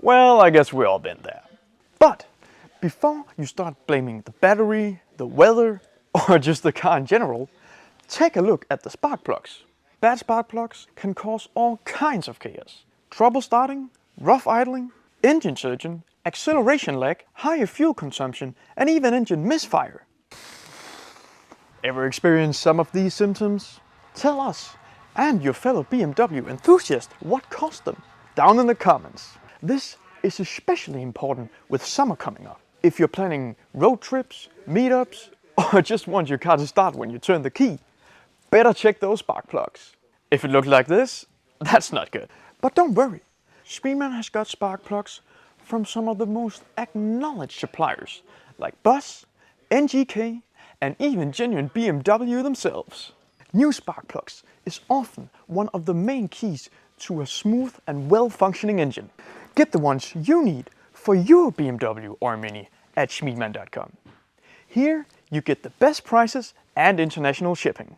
Well, I guess we've all been there. But before you start blaming the battery, the weather, or just the car in general, take a look at the spark plugs. Bad spark plugs can cause all kinds of chaos. Trouble starting, rough idling, engine surging, acceleration lag, higher fuel consumption, and even engine misfire. Ever experienced some of these symptoms? Tell us and your fellow BMW enthusiasts what caused them down in the comments. This is especially important with summer coming up. If you're planning road trips, meetups, or just want your car to start when you turn the key, better check those spark plugs. If it looks like this, that's not good. But don't worry, Schmiedmann has got spark plugs from some of the most acknowledged suppliers like BOSCH, NGK, and even genuine BMW themselves. New spark plugs is often one of the main keys to a smooth and well-functioning engine. Get the ones you need for your BMW or Mini at schmiedmann.com. Here you get the best prices and international shipping.